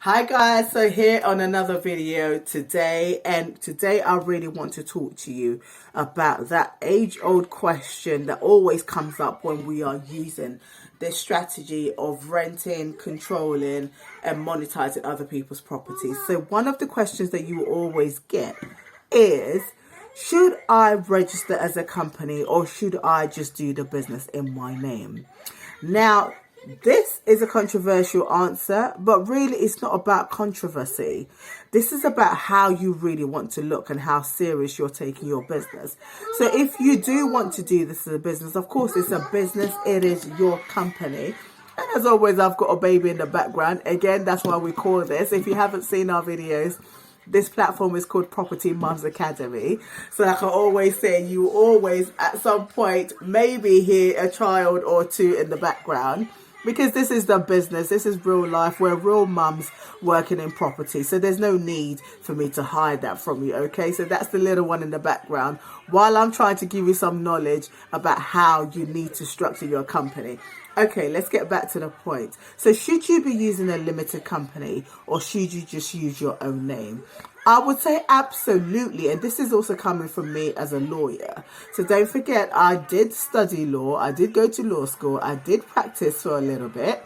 Hi guys, so here on another video today, and today I really want to talk to you about that age-old question that always comes up when we are using this strategy of renting, controlling and monetizing other people's properties. So one of the questions that you always get is, should I register as a company or should I just do the business in my name? Now, this is a controversial answer, but really it's not about controversy. This is about how you really want to look and how serious you're taking your business. So if you do want to do this as a business, of course it's a business, it is your company. And as always, I've got a baby in the background. Again, that's why we call this. If you haven't seen our videos, this platform is called Property Mums Academy. So like I always say, you always at some point maybe hear a child or two in the background, because this is the business, this is real life, we're real mums working in property. So there's no need for me to hide that from you, okay? So that's the little one in the background while I'm trying to give you some knowledge about how you need to structure your company. Okay, let's get back to the point. So should you be using a limited company or should you just use your own name? I would say absolutely, and this is also coming from me as a lawyer. So don't forget, I did study law, I did go to law school, I did practice for a little bit.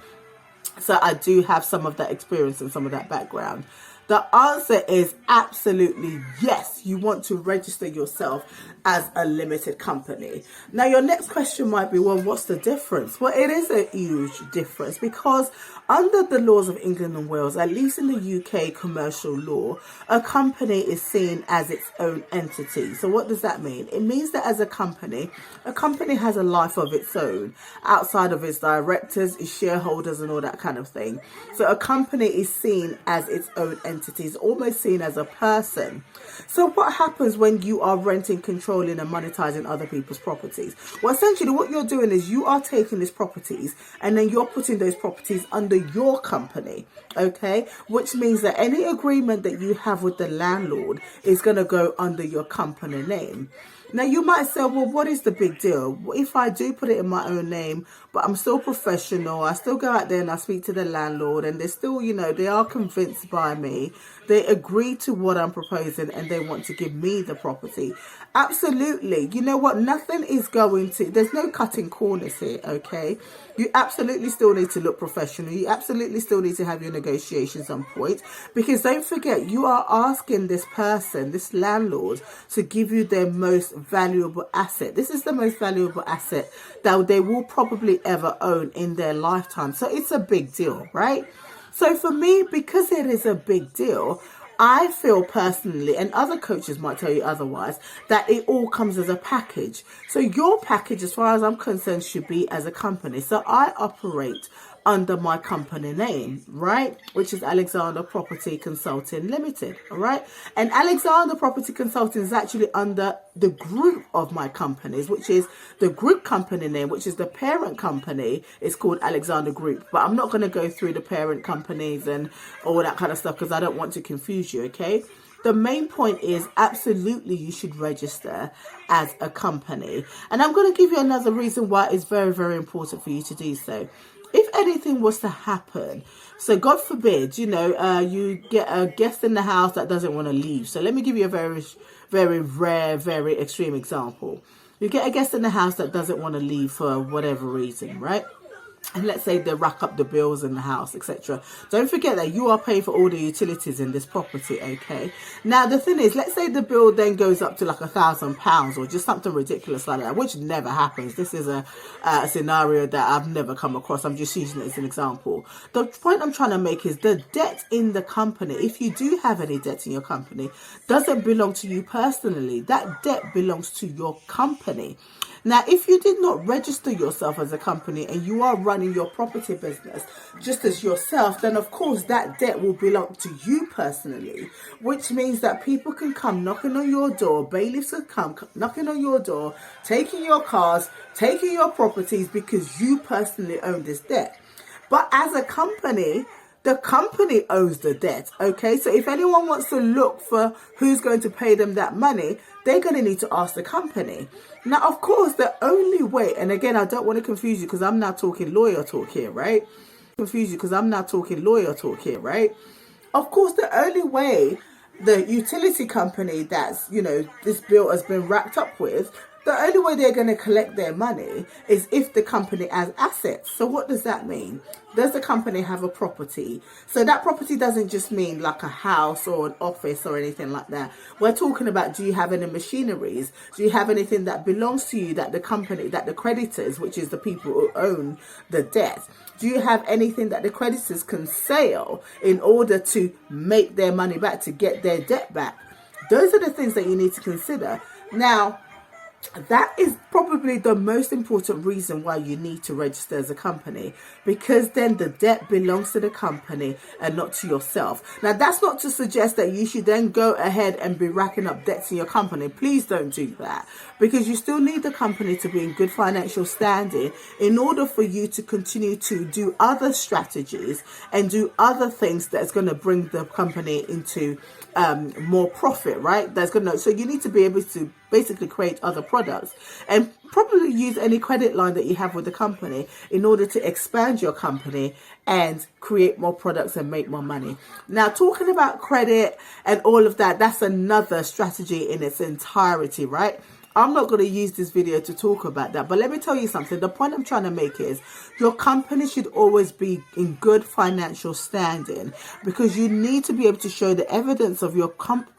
So I do have some of that experience and some of that background. The answer is absolutely yes. You want to register yourself as a limited company. Now, your next question might be, well, what's the difference? Well, it is a huge difference because under the laws of England and Wales, at least in the UK commercial law, a company is seen as its own entity. So what does that mean? It means that as a company has a life of its own outside of its directors, its shareholders and all that kind of thing. So a company is seen as its own entity, it's almost seen as a person. So what happens when you are renting, controlling and monetizing other people's properties? Well, essentially what you're doing is you are taking these properties and then you're putting those properties under your company, okay? Which means that any agreement that you have with the landlord is going to go under your company name. Now, you might say, well, what is the big deal? If I do put it in my own name, but I'm still professional, I still go out there and I speak to the landlord and they're still, they are convinced by me. They agree to what I'm proposing and they want to give me the property. Absolutely. You know what? Nothing is going to, there's no cutting corners here, okay? You absolutely still need to look professional. You absolutely still need to have your negotiations on point, because don't forget, you are asking this person, this landlord, to give you their most valuable asset. This is the most valuable asset that they will probably ever own in their lifetime. So it's a big deal, right? So for me, because it is a big deal, I feel personally, and other coaches might tell you otherwise, that it all comes as a package. So your package, as far as I'm concerned, should be as a company. So I operate under my company name, right? Which is Alexander Property Consulting Limited, all right? And Alexander Property Consulting is actually under the group of my companies, which is the group company name, which is the parent company. It's called Alexander Group. But I'm not going to go through the parent companies and all that kind of stuff because I don't want to confuse you, okay? The main point is absolutely you should register as a company. And I'm going to give you another reason why it's very, very important for you to do so. If anything was to happen, so God forbid, you get a guest in the house that doesn't want to leave. So let me give you a very, very rare, very extreme example. You get a guest in the house that doesn't want to leave for whatever reason, right? And let's say they rack up the bills in the house, etc. Don't forget that you are paying for all the utilities in this property, okay? Now, the thing is, let's say the bill then goes up to like £1,000 or just something ridiculous like that, which never happens. This is a scenario that I've never come across. I'm just using it as an example. The point I'm trying to make is the debt in the company, if you do have any debt in your company, doesn't belong to you personally. That debt belongs to your company. Now, if you did not register yourself as a company and you are running your property business just as yourself, then of course that debt will belong to you personally, which means that people can come knocking on your door, bailiffs can come knocking on your door, taking your cars, taking your properties because you personally own this debt. But as a company, The company owes the debt, okay? So if anyone wants to look for who's going to pay them that money, they're going to need to ask the company. Now, of course, the only way, and again, I don't want to confuse you because I'm not talking lawyer talk here, right? Of course, the only way the utility company that's, this bill has been racked up with, the only way they're going to collect their money is if the company has assets. So what does that mean? Does the company have a property? So that property doesn't just mean like a house or an office or anything like that. We're talking about, do you have any machineries? Do you have anything that belongs to you that the company, that the creditors, which is the people who own the debt, do you have anything that the creditors can sell in order to make their money back, to get their debt back? Those are the things that you need to consider. Now, that is probably the most important reason why you need to register as a company, because then the debt belongs to the company and not to yourself. Now, that's not to suggest that you should then go ahead and be racking up debts in your company. Please don't do that, because you still need the company to be in good financial standing in order for you to continue to do other strategies and do other things that's going to bring the company into more profit, right? So you need to be able to basically create other products and probably use any credit line that you have with the company in order to expand your company and create more products and make more money. Now, talking about credit and all of that, that's another strategy in its entirety, right? I'm not going to use this video to talk about that, but let me tell you something. The point I'm trying to make is your company should always be in good financial standing, because you need to be able to show the evidence of your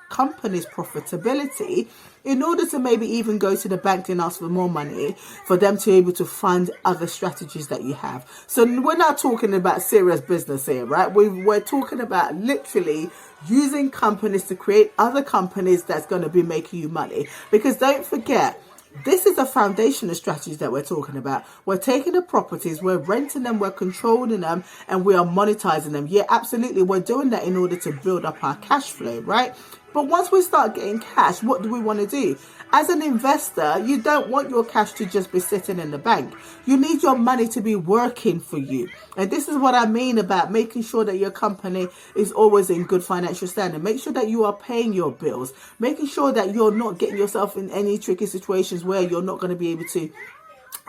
company's profitability in order to maybe even go to the bank and ask for more money for them to be able to fund other strategies that you have. So we're not talking about serious business here, right? We're talking about literally using companies to create other companies that's going to be making you money. Because don't forget, this is a foundational strategy that we're talking about. We're taking the properties, we're renting them, we're controlling them, and we are monetizing them. Yeah, absolutely. We're doing that in order to build up our cash flow, right? But once we start getting cash, what do we want to do? As an investor, you don't want your cash to just be sitting in the bank. You need your money to be working for you. And this is what I mean about making sure that your company is always in good financial standing. Make sure that you are paying your bills. Making sure that you're not getting yourself in any tricky situations where you're not going to be able to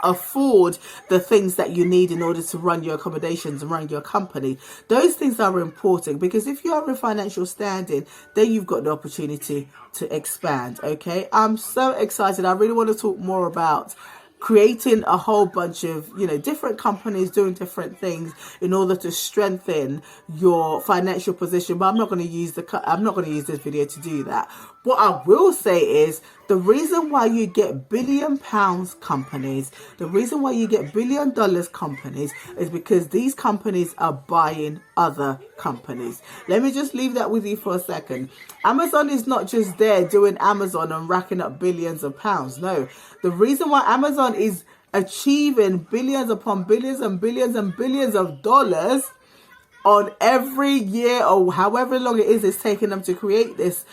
afford the things that you need in order to run your accommodations and run your company. Those things are important, because if you are in financial standing, then you've got the opportunity to expand. Okay, I'm so excited. I really want to talk more about creating a whole bunch of, different companies doing different things in order to strengthen your financial position. But I'm not going to use this video to do that. What I will say is the reason why you get £1 billion companies, the reason why you get $1 billion companies is because these companies are buying other companies. Let me just leave that with you for a second. Amazon is not just there doing Amazon and racking up billions of pounds. No, the reason why Amazon is achieving billions upon billions and billions and billions of dollars on every year, or however long it is it's taking them to create this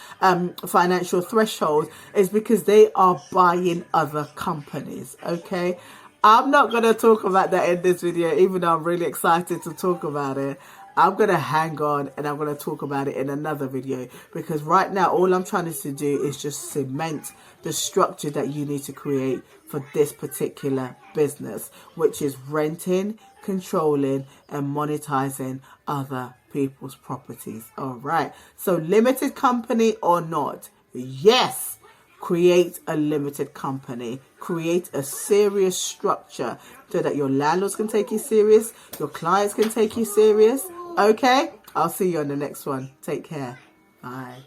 financial threshold, is because they are buying other companies. Okay, I'm not going to talk about that in this video, even though I'm really excited to talk about it. I'm going to hang on and I'm going to talk about it in another video, because right now all I'm trying to do is just cement the structure that you need to create for this particular business, which is renting, controlling and monetizing other people's properties. All right, so limited company or not, yes, create a limited company, create a serious structure so that your landlords can take you serious, your clients can take you serious. Okay, I'll see you on the next one. Take care. Bye.